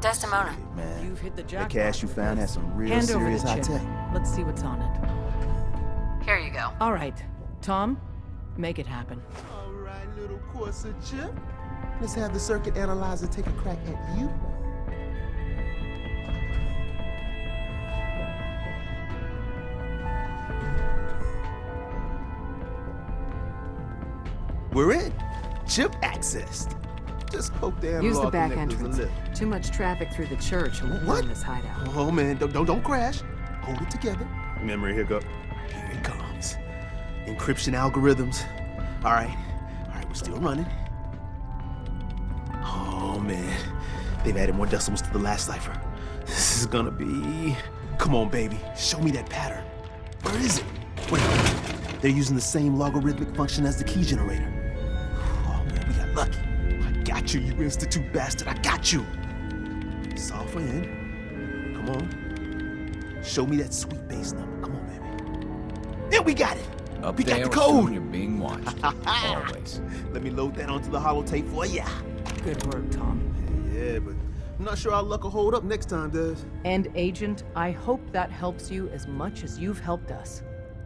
Just a moment. Shit, man. You've hit the The jackpot. cash you found has some real Hand over serious the high chip. tech. Let's see what's on it. Here you go. All right, Tom, make it happen. All right, little Corsa chip. Let's have the circuit analyzer take a crack at you. We're in. Chip accessed. Just poke the analog Use the back connectors a entrance. little. Too much traffic through the church and What? in this hideout. Oh man, don't crash. Hold it together. Memory hiccup. Here it comes. Encryption algorithms. All right, we're still running. Oh man, they've added more decimals to the last cipher. This is gonna be. Come on, baby, show me that pattern. Where is it? Wait, they're using the same logarithmic function as the key generator. Oh man, we got lucky. I got you, you institute bastard. I got you. Solve for N. Come on. Show me that sweet bass number. Come on, baby. There, we got it. Up We got there, the code. assume you're being watched. Always. Let me load that onto the holotape for ya. Good work, Tom. Yeah, but I'm not sure our luck will hold up next time, does? And Agent, I hope that helps you as much as you've helped us.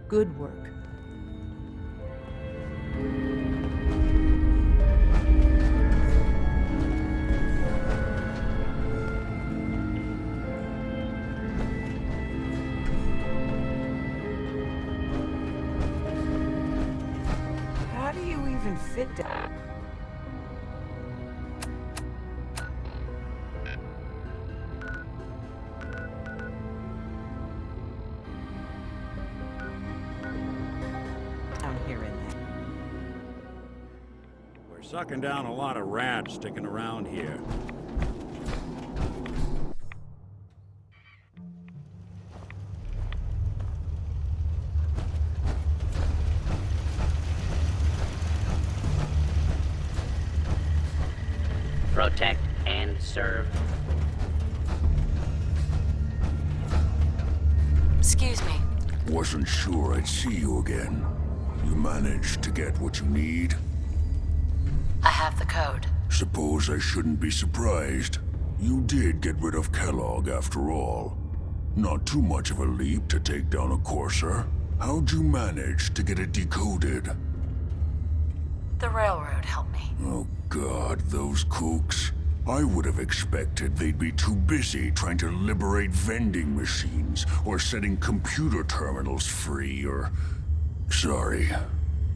Good work. How do you even fit down? I'm hearing that. We're sucking down a lot of rats sticking around here. Protect and serve. Excuse me. Wasn't sure I'd see you again. You managed to get what you need? I have the code. Suppose I shouldn't be surprised. You did get rid of Kellogg after all. Not too much of a leap to take down a courser. How'd you manage to get it decoded? The railroad helped me. Oh God, those kooks. I would have expected they'd be too busy trying to liberate vending machines or setting computer terminals free or... Sorry.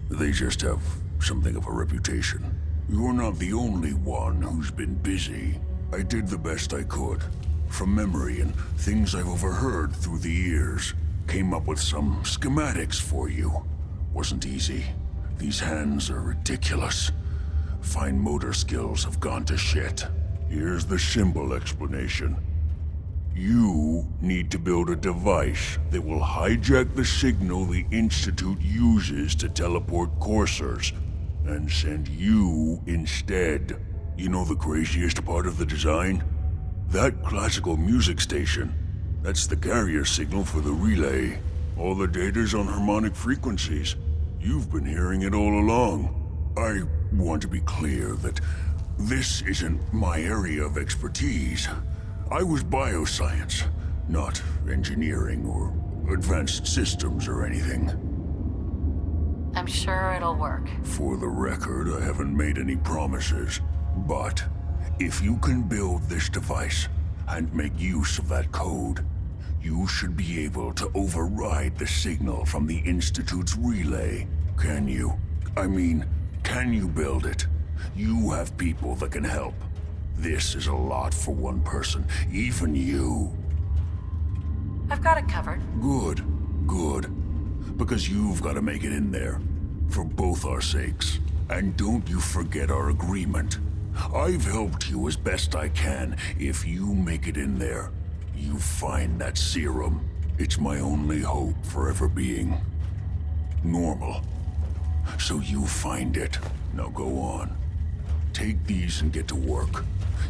They just have something of a reputation. You're not the only one who's been busy. I did the best I could. From memory and things I've overheard through the years. Came up with some schematics for you. Wasn't easy. These hands are ridiculous. Fine motor skills have gone to shit. Here's the simple explanation. You need to build a device that will hijack the signal the Institute uses to teleport coursers, and send you instead. You know the craziest part of the design? That classical music station. That's the carrier signal for the relay. All the data's on harmonic frequencies. You've been hearing it all along. I want to be clear that this isn't my area of expertise. I was bioscience, not engineering or advanced systems or anything. I'm sure it'll work. For the record, I haven't made any promises, but if you can build this device and make use of that code, you should be able to override the signal from the Institute's relay. Can you? I mean, can you build it? You have people that can help. This is a lot for one person, even you. I've got it covered. Good, good. Because you've got to make it in there. For both our sakes. And don't you forget our agreement. I've helped you as best I can. If you make it in there, you find that serum. It's my only hope for ever being normal. So you find it. Now go on. Take these and get to work.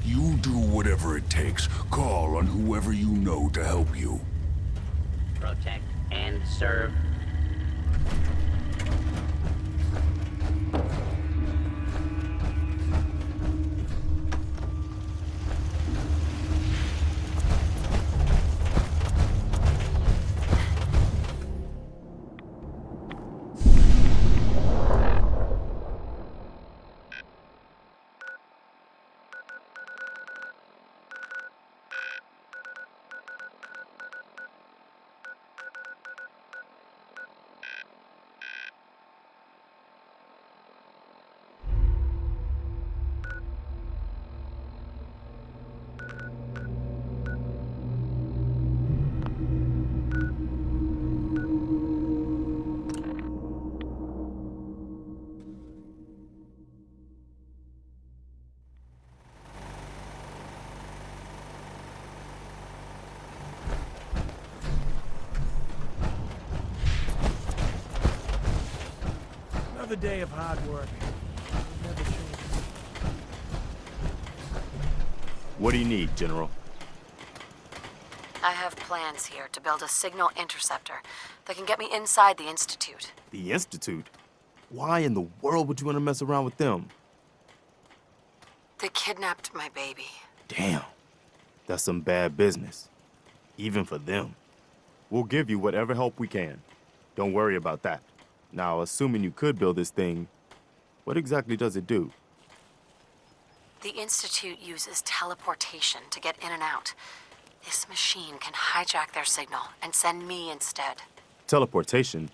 You do whatever it takes. Call on whoever you know to help you. Protect and serve. Another day of hard work. Never change. What do you need, General? I have plans here to build a signal interceptor that can get me inside the Institute. The Institute? Why in the world would you want to mess around with them? They kidnapped my baby. Damn. That's some bad business. Even for them. We'll give you whatever help we can. Don't worry about that. Now, assuming you could build this thing, what exactly does it do? The Institute uses teleportation to get in and out. This machine can hijack their signal and send me instead. Teleportation?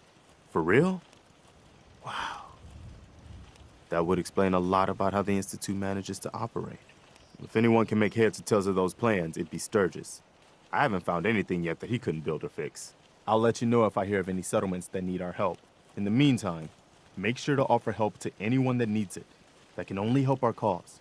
For real? Wow. That would explain a lot about how the Institute manages to operate. If anyone can make heads or tails of those plans, it'd be Sturgis. I haven't found anything yet that he couldn't build or fix. I'll let you know if I hear of any settlements that need our help. In the meantime, make sure to offer help to anyone that needs it. That can only help our cause.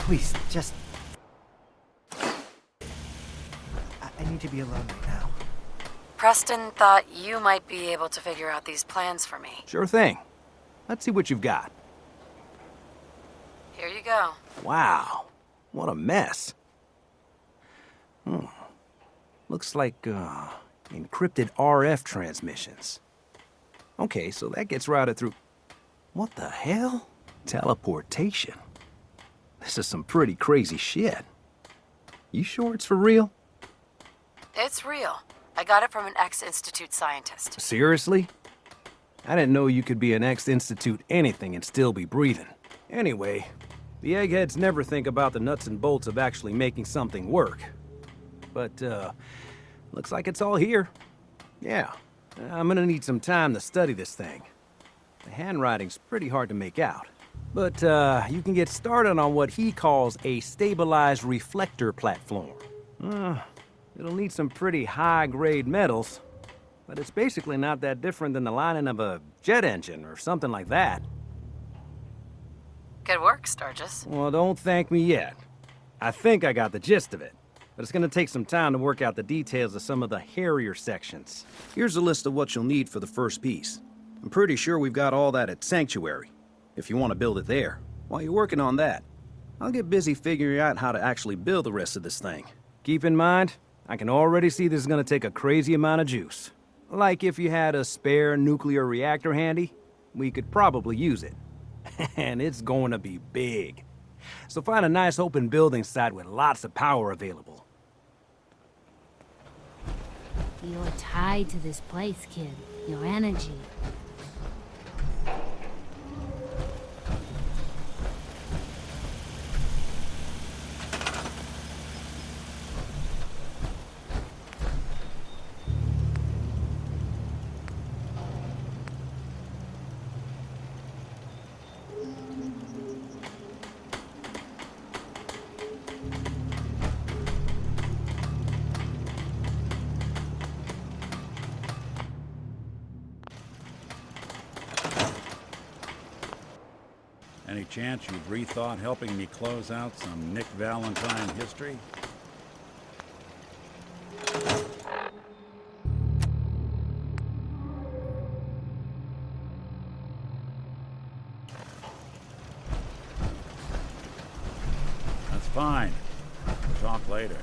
Please, just... I need to be alone right now. Preston thought you might be able to figure out these plans for me. Sure thing. Let's see what you've got. Here you go. Wow. What a mess. Looks like, encrypted RF transmissions. Okay, so that gets routed through... What the hell? Teleportation. This is some pretty crazy shit. You sure it's for real? It's real. I got it from an ex-Institute scientist. Seriously? I didn't know you could be an ex-Institute anything and still be breathing. Anyway, the eggheads never think about the nuts and bolts of actually making something work. But, looks like it's all here. Yeah, I'm gonna need some time to study this thing. The handwriting's pretty hard to make out. But, you can get started on what he calls a stabilized reflector platform. It'll need some pretty high-grade metals, but it's basically not that different than the lining of a jet engine or something like that. Good work, Sturgis. Well, don't thank me yet. I think I got the gist of it, but it's gonna take some time to work out the details of some of the hairier sections. Here's a list of what you'll need for the first piece. I'm pretty sure we've got all that at Sanctuary, if you want to build it there. While you're working on that, I'll get busy figuring out how to actually build the rest of this thing. Keep in mind, I can already see this is gonna take a crazy amount of juice. Like if you had a spare nuclear reactor handy, we could probably use it. And it's going to be big. So find a nice open building site with lots of power available. You're tied to this place, kid. Your energy. Any chance you've rethought helping me close out some Nick Valentine history? That's fine. We'll talk later.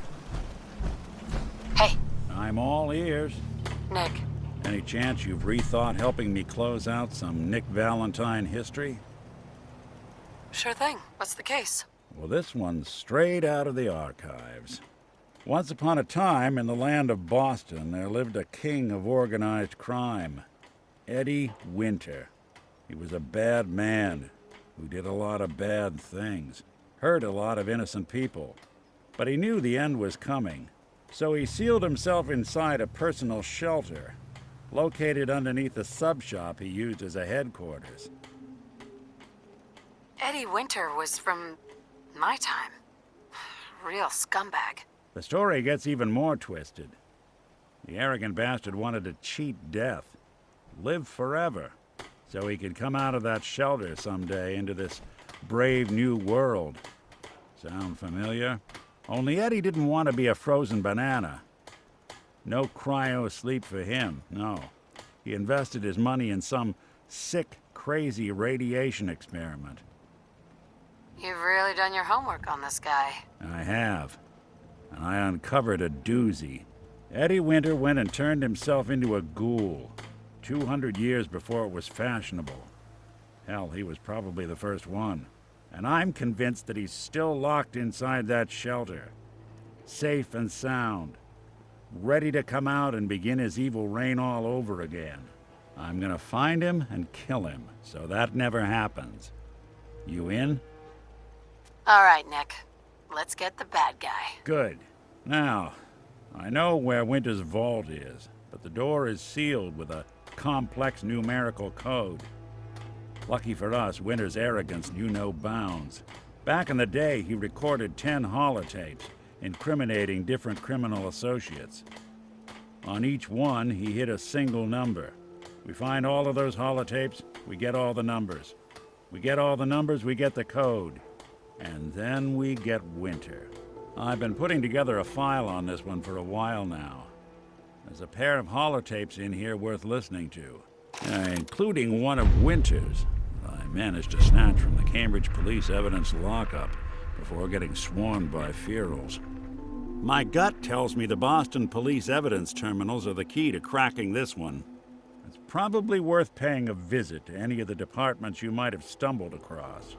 Hey. I'm all ears. Nick. Any chance you've rethought helping me close out some Nick Valentine history? Sure thing. What's the case? Well, this one's straight out of the archives. Once upon a time, in the land of Boston, there lived a king of organized crime, Eddie Winter. He was a bad man who did a lot of bad things, hurt a lot of innocent people. But he knew the end was coming, so he sealed himself inside a personal shelter, located underneath a sub-shop he used as a headquarters. Eddie Winter was from my time. Real scumbag. The story gets even more twisted. The arrogant bastard wanted to cheat death, live forever. so he could come out of that shelter someday into this brave new world. Sound familiar? Only Eddie didn't want to be a frozen banana. No cryo sleep for him, no. He invested his money in some sick, crazy radiation experiment. You've really done your homework on this guy. I have. And I uncovered a doozy. Eddie Winter went and turned himself into a ghoul 200 years before it was fashionable. Hell, he was probably the first one. And I'm convinced that he's still locked inside that shelter. Safe and sound. Ready to come out and begin his evil reign all over again. I'm gonna find him and kill him, so that never happens. You in? All right, Nick. Let's get the bad guy. Good. Now, I know where Winter's vault is, but the door is sealed with a complex numerical code. Lucky for us, Winter's arrogance knew no bounds. Back in the day, he recorded 10 holotapes, incriminating different criminal associates. On each one, he hit a single number. We find all of those holotapes, we get all the numbers. We get all the numbers, we get the code. And then we get Winter. I've been putting together a file on this one for a while now. There's a pair of holotapes in here worth listening to, including one of Winter's that I managed to snatch from the Cambridge Police Evidence Lockup before getting swarmed by ferals. My gut tells me the Boston Police Evidence Terminals are the key to cracking this one. It's probably worth paying a visit to any of the departments you might have stumbled across.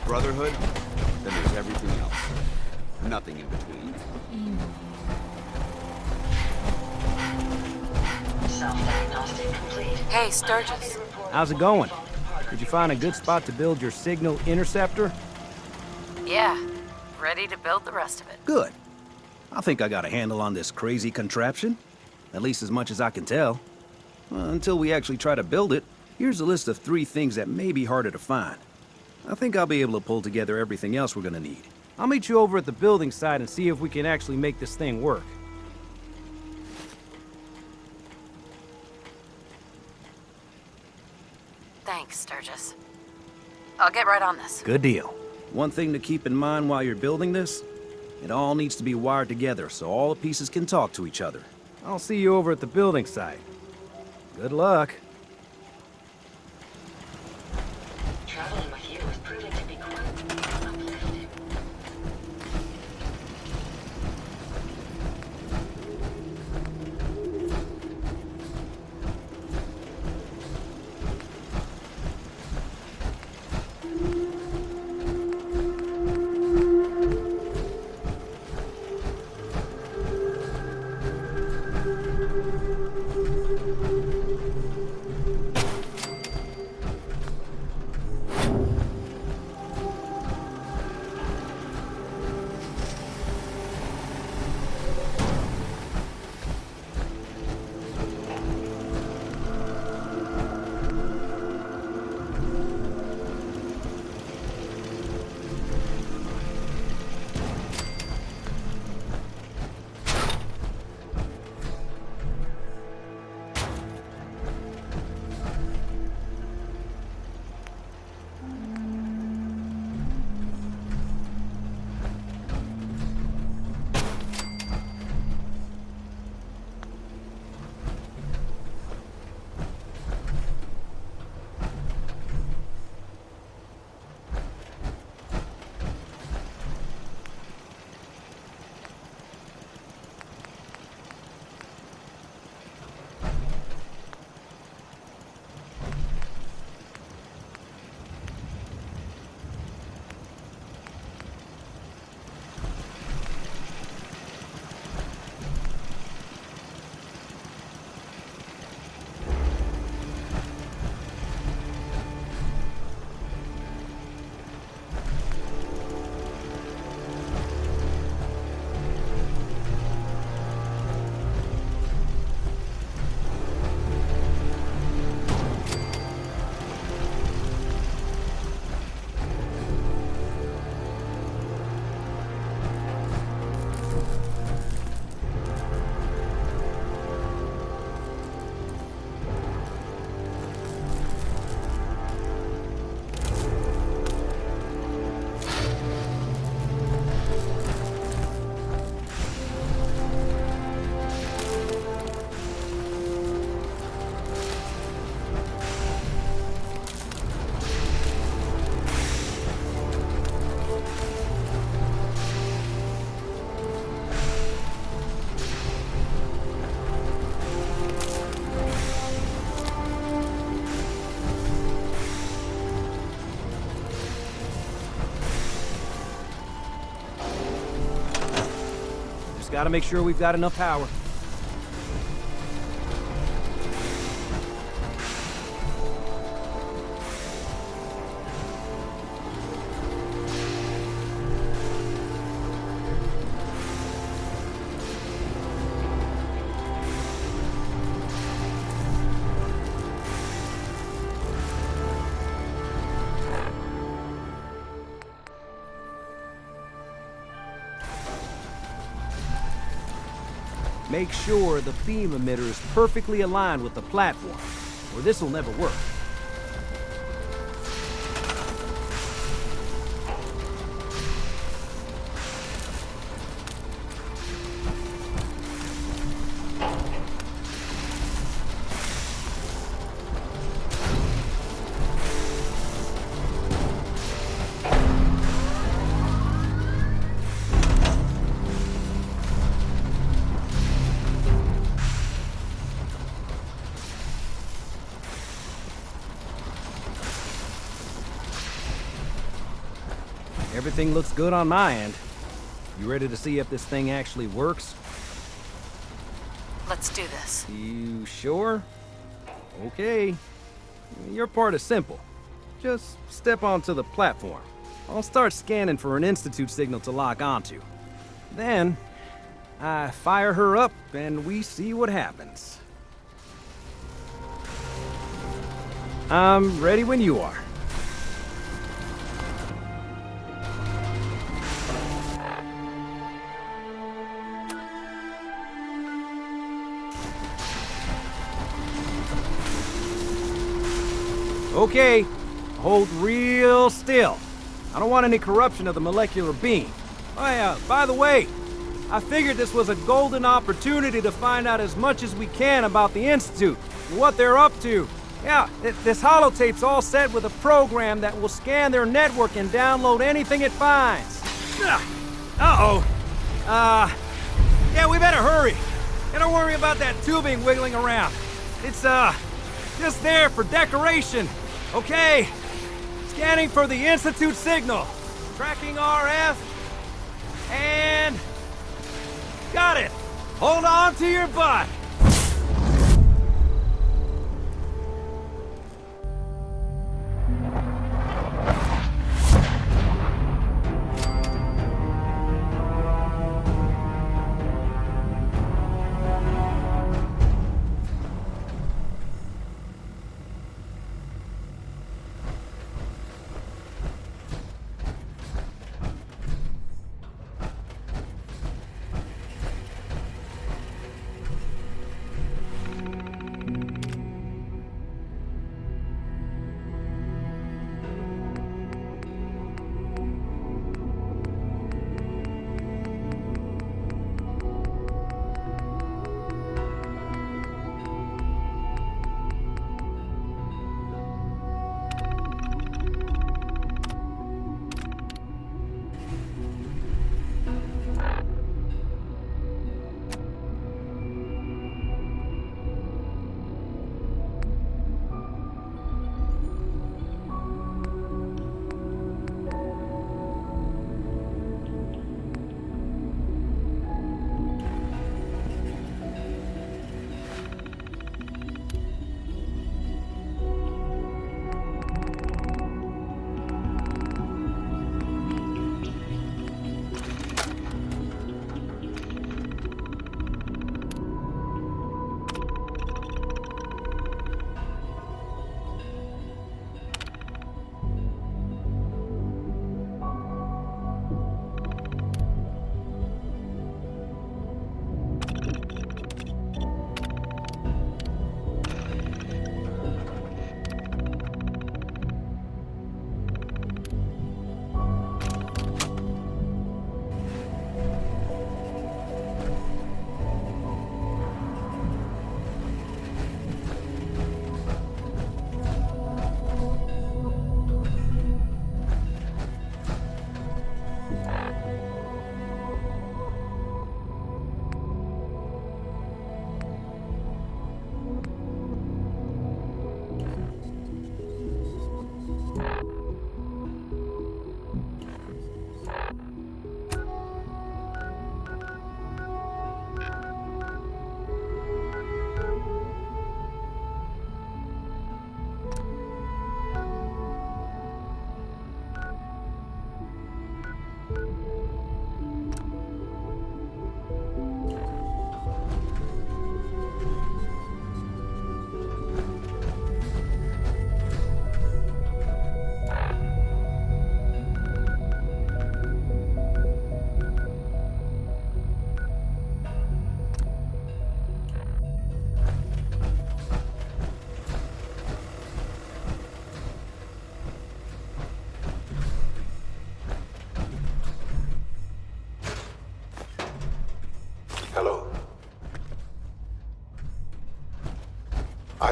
Brotherhood, then there's everything else. Nothing in between. Self-diagnostic complete. Hey, Sturgis. How's it going? Did you find a good spot to build your signal interceptor? Yeah, ready to build the rest of it. Good. I think I got a handle on this crazy contraption. At least as much as I can tell. Until we actually try to build it, here's a list of 3 things that may be harder to find. I think I'll be able to pull together everything else we're gonna need. I'll meet you over at the building site and see if we can actually make this thing work. Thanks, Sturgis. I'll get right on this. Good deal. One thing to keep in mind while you're building this, it all needs to be wired together so all the pieces can talk to each other. I'll see you over at the building site. Good luck. Traveling with you is proving to be quite uplifting. gotta make sure we've got enough power. Make sure the beam emitter is perfectly aligned with the platform, or this will never work. Everything looks good on my end. You ready to see if this thing actually works? Let's do this. You sure? Okay. Your part is simple. Just step onto the platform. I'll start scanning for an Institute signal to lock onto. Then, I fire her up and we see what happens. I'm ready when you are. Okay, hold real still. I don't want any corruption of the molecular beam. Oh yeah, by the way, I figured this was a golden opportunity to find out as much as we can about the Institute and what they're up to. Yeah, this holotape's all set with a program that will scan their network and download anything it finds. Uh-oh. Yeah, we better hurry. And don't worry about that tubing wiggling around. It's, just there for decoration. Okay, scanning for the Institute signal. Tracking RF. And... got it. Hold on to your butt.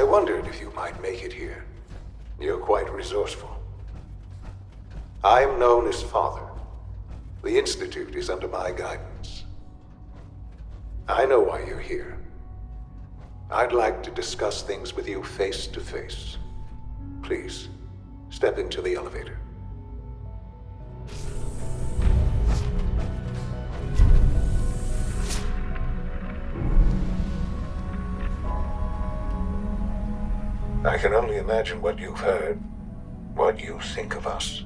I wondered if you might make it here. You're quite resourceful. I'm known as Father. The Institute is under my guidance. I know why you're here. I'd like to discuss things with you face to face. Please, step into the elevator. I can only imagine what you've heard, what you think of us.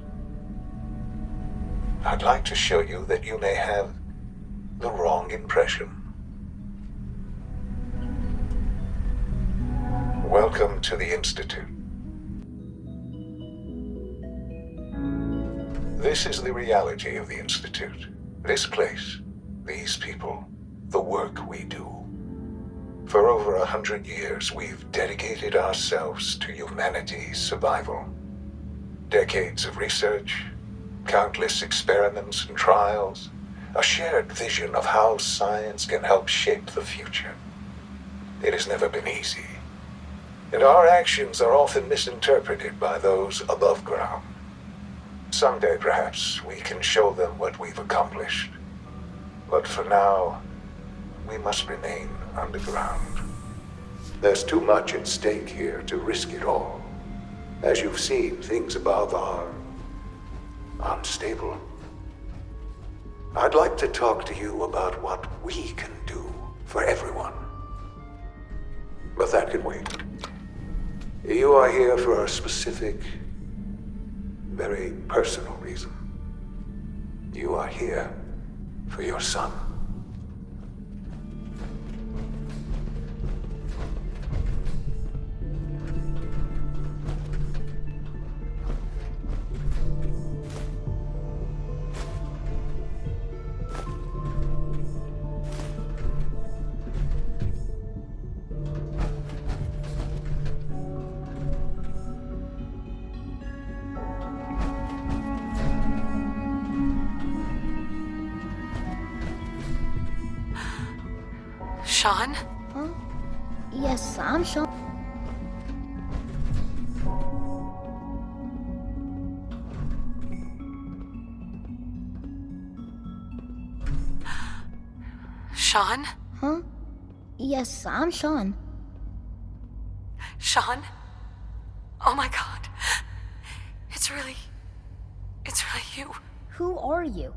I'd like to show you that you may have the wrong impression. Welcome to the Institute. This is the reality of the Institute. This place, these people, the work we do. For over 100 years, we've dedicated ourselves to humanity's survival. Decades of research, countless experiments and trials, a shared vision of how science can help shape the future. It has never been easy, and our actions are often misinterpreted by those above ground. Someday, perhaps, we can show them what we've accomplished. But for now, we must remain underground. There's too much at stake here to risk it all. As you've seen, things above are unstable. I'd like to talk to you about what we can do for everyone. But that can wait. You are here for a specific, very personal reason. You are here for your son. Sean? Huh? Yes, I'm Sean. Sean? Huh? Yes, I'm Sean. Sean? Oh my god. It's really you. Who are you?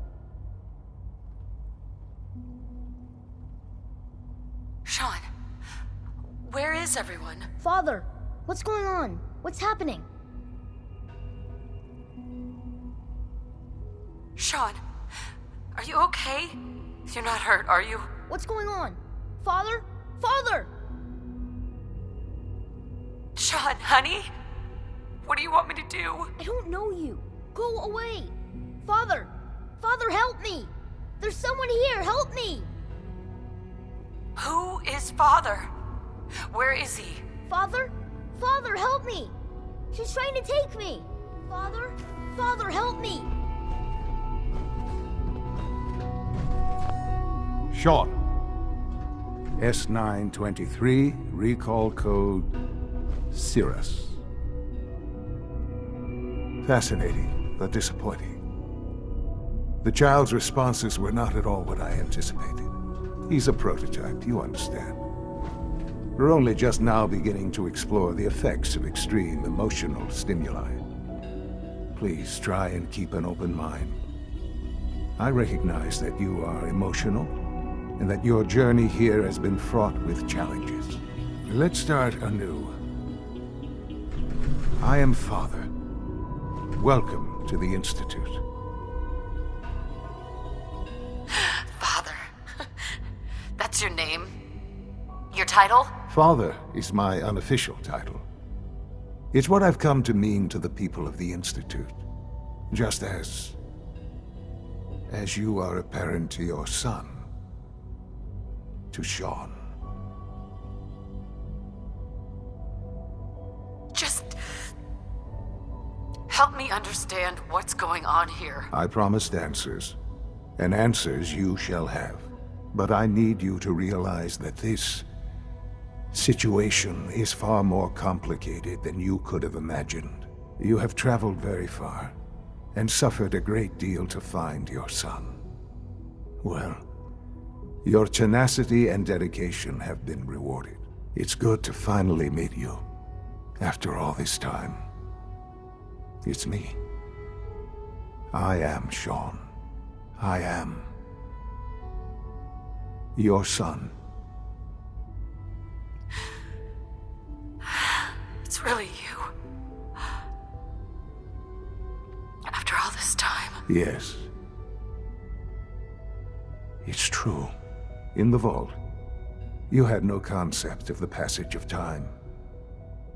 Sean, where is everyone? Father, what's going on? What's happening? Sean, are you okay? You're not hurt, are you? What's going on? Father? Father! Sean, honey? What do you want me to do? I don't know you. Go away. Father! Father, help me! There's someone here, help me! Who is Father? Where is he? Father? Father, help me! She's trying to take me! Father? Father, help me! Sean. S923, recall code Cirrus. Fascinating, but disappointing. The child's responses were not at all what I anticipated. He's a prototype, you understand. We're only just now beginning to explore the effects of extreme emotional stimuli. Please try and keep an open mind. I recognize that you are emotional, and that your journey here has been fraught with challenges. Let's start anew. I am Father. Welcome to the Institute. Father. That's your name? Your title? Father is my unofficial title. It's what I've come to mean to the people of the Institute. Just as you are a parent to your son. To Sean. Just help me understand what's going on here. I promised answers, and answers you shall have. But I need you to realize that this situation is far more complicated than you could have imagined. You have traveled very far, and suffered a great deal to find your son. Well, your tenacity and dedication have been rewarded. It's good to finally meet you, after all this time. It's me. I am Sean. I am your son. It's really you. After all this time. Yes. It's true. In the vault, you had no concept of the passage of time.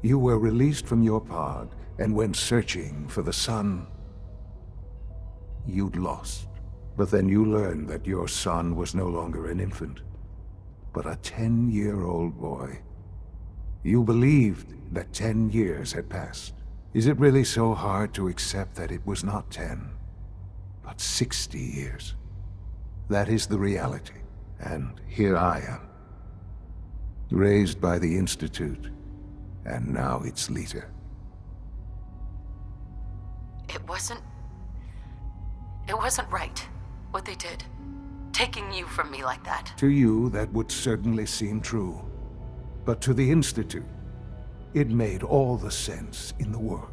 You were released from your pod and went searching for the sun you'd lost. But then you learned that your son was no longer an infant, but a 10-year-old boy. You believed that 10 years had passed. Is it really so hard to accept that it was not 10, but 60 years? That is the reality, and here I am. Raised by the Institute, and now its leader. It wasn't right, what they did. Taking you from me like that. To you, that would certainly seem true. But to the Institute, it made all the sense in the world.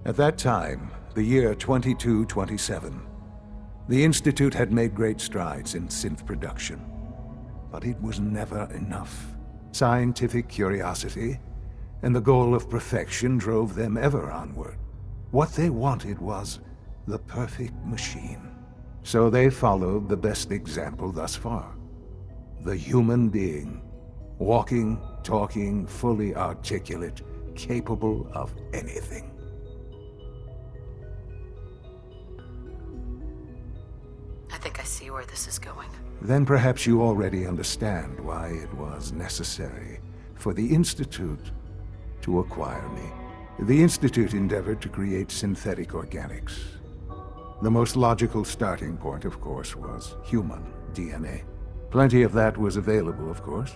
At that time, the year 2227, the Institute had made great strides in synth production. But it was never enough. Scientific curiosity and the goal of perfection drove them ever onward. What they wanted was the perfect machine. So they followed the best example thus far. The human being. Walking, talking, fully articulate, capable of anything. I think I see where this is going. Then perhaps you already understand why it was necessary for the Institute to acquire me. The Institute endeavored to create synthetic organics. The most logical starting point, of course, was human DNA. Plenty of that was available, of course,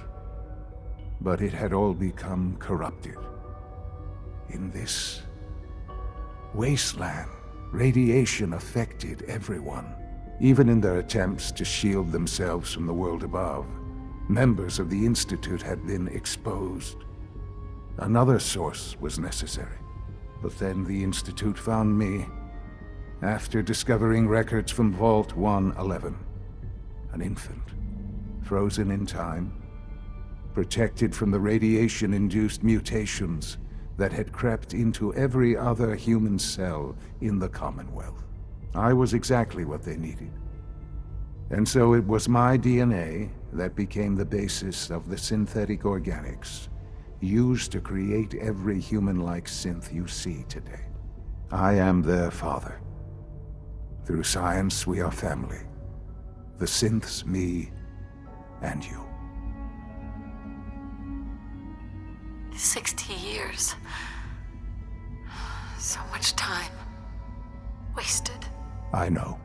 but it had all become corrupted. In this wasteland, radiation affected everyone. Even in their attempts to shield themselves from the world above, members of the Institute had been exposed. Another source was necessary. But then the Institute found me after discovering records from Vault 111. An infant, frozen in time, protected from the radiation-induced mutations that had crept into every other human cell in the Commonwealth. I was exactly what they needed. And so it was my DNA that became the basis of the synthetic organics used to create every human-like synth you see today. I am their father. Through science, we are family. The synths, me, and you. 60 years. So much time. Wasted. I know.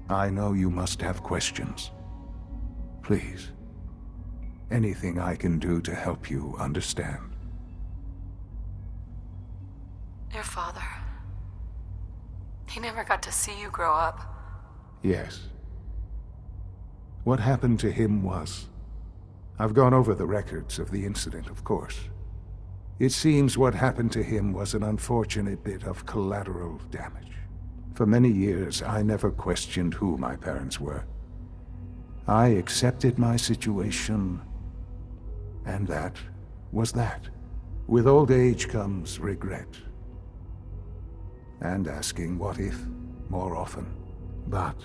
I know you must have questions. Please. Anything I can do to help you understand. Your father. He never got to see you grow up. Yes. What happened to him was... I've gone over the records of the incident, of course. It seems what happened to him was an unfortunate bit of collateral damage. For many years, I never questioned who my parents were. I accepted my situation, and that was that. With old age comes regret. And asking what if more often. But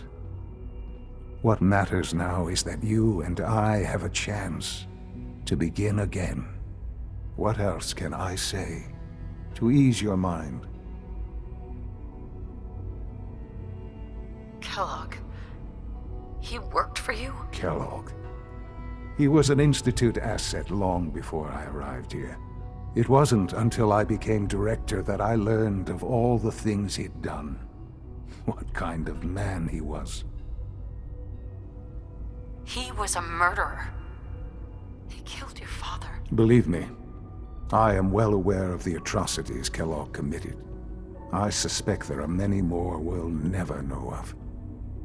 what matters now is that you and I have a chance to begin again. What else can I say to ease your mind? Kellogg. He worked for you? Kellogg. He was an Institute asset long before I arrived here. It wasn't until I became director that I learned of all the things he'd done. What kind of man he was. He was a murderer. He killed your father. Believe me, I am well aware of the atrocities Kellogg committed. I suspect there are many more we'll never know of.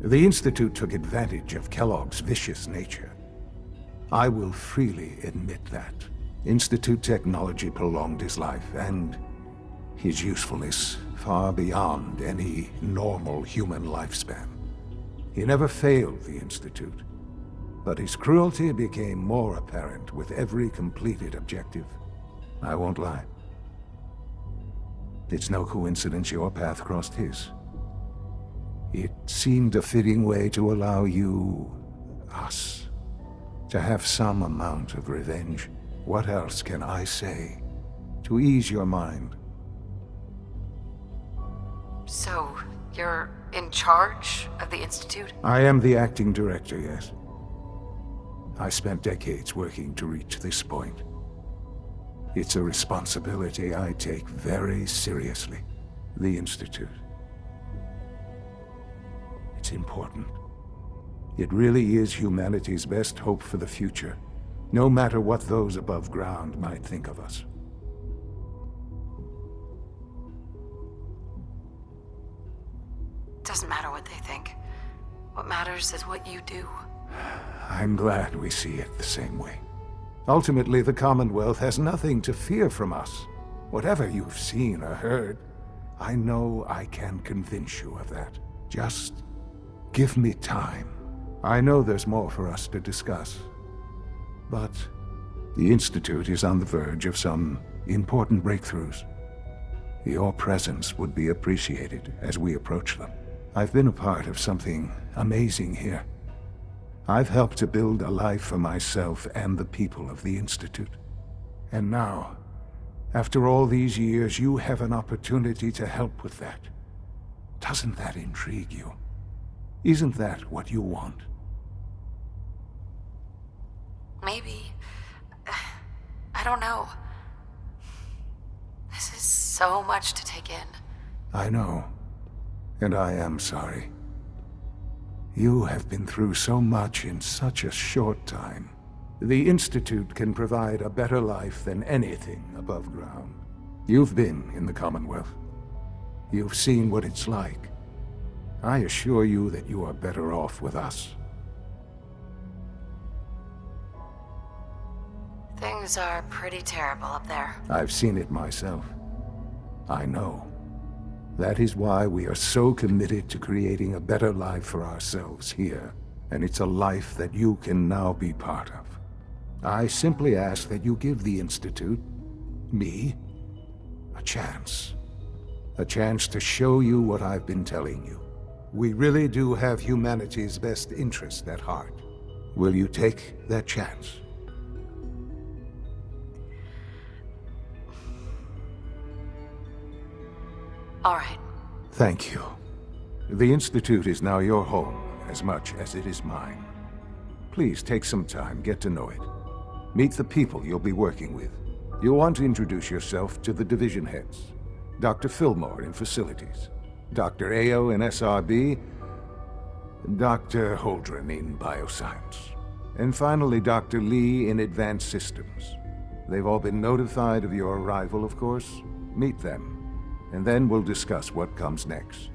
The Institute took advantage of Kellogg's vicious nature. I will freely admit that. Institute technology prolonged his life, and his usefulness far beyond any normal human lifespan. He never failed the Institute, but his cruelty became more apparent with every completed objective. I won't lie. It's no coincidence your path crossed his. It seemed a fitting way to allow you, us, to have some amount of revenge. What else can I say to ease your mind? So, you're in charge of the Institute? I am the acting director, yes. I spent decades working to reach this point. It's a responsibility I take very seriously. The Institute. It's important. It really is humanity's best hope for the future, no matter what those above ground might think of us. Doesn't matter what they think. What matters is what you do. I'm glad we see it the same way. Ultimately, the Commonwealth has nothing to fear from us. Whatever you've seen or heard, I know I can convince you of that. Just give me time. I know there's more for us to discuss. But the Institute is on the verge of some important breakthroughs. Your presence would be appreciated as we approach them. I've been a part of something amazing here. I've helped to build a life for myself and the people of the Institute. And now, after all these years, you have an opportunity to help with that. Doesn't that intrigue you? Isn't that what you want? Maybe. I don't know. This is so much to take in. I know. And I am sorry. You have been through so much in such a short time. The Institute can provide a better life than anything above ground. You've been in the Commonwealth. You've seen what it's like. I assure you that you are better off with us. Things are pretty terrible up there. I've seen it myself. I know. That is why we are so committed to creating a better life for ourselves here. And it's a life that you can now be part of. I simply ask that you give the Institute, me, a chance. A chance to show you what I've been telling you. We really do have humanity's best interest at heart. Will you take that chance? All right. Thank you. The Institute is now your home, as much as it is mine. Please take some time, get to know it. Meet the people you'll be working with. You'll want to introduce yourself to the division heads. Dr. Fillmore in Facilities, Dr. Ayo in SRB, Dr. Holdren in Bioscience, and finally Dr. Lee in Advanced Systems. They've all been notified of your arrival, of course. Meet them, and then we'll discuss what comes next.